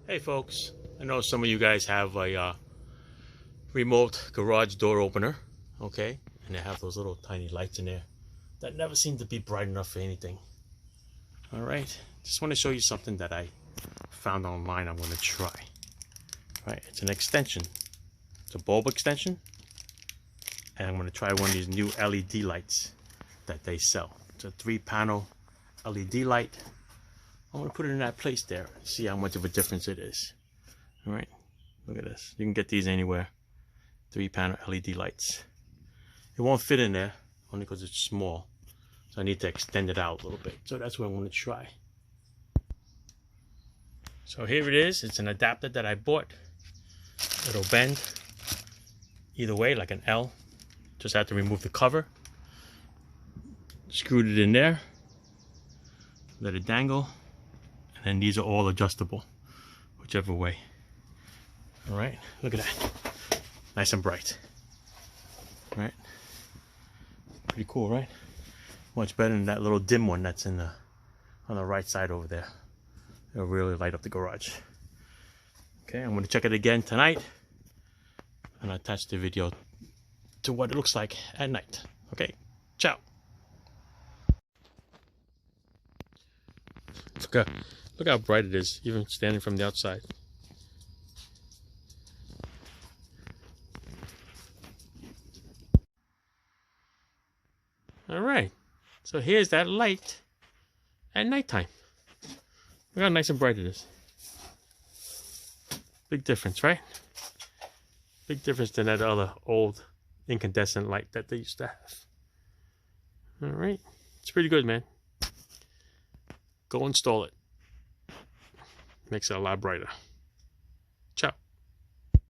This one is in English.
Hey folks, I know some of you guys have a remote garage door opener, okay? And they have those little tiny lights in there that never seem to be bright enough for anything. All right, just want to show you something that I found online I'm going to try. All right, it's an extension. It's a bulb extension. And I'm going to try one of these new LED lights that they sell. It's a 3-panel LED light. I'm going to put it in that place there and see how much of a difference it is. All right, look at this. You can get these anywhere. 3-panel LED lights. It won't fit in there only because it's small. So I need to extend it out a little bit. So that's what I'm going to try. So here it is. It's an adapter that I bought. It'll bend either way like an L. Just have to remove the cover. Screwed it in there. Let it dangle. And these are all adjustable, whichever way. All right, look at that. Nice and bright. All right, pretty cool, right? Much better than that little dim one that's in on the right side over there. It'll really light up the garage. Okay, I'm gonna check it again tonight and attach the video to what it looks like at night. Okay, ciao. Look how bright it is, even standing from the outside. All right, so here's that light at nighttime. Look how nice and bright it is. Big difference, right? Big difference than that other old incandescent light that they used to have. All right, it's pretty good, man. Go install it. Makes it a lot brighter.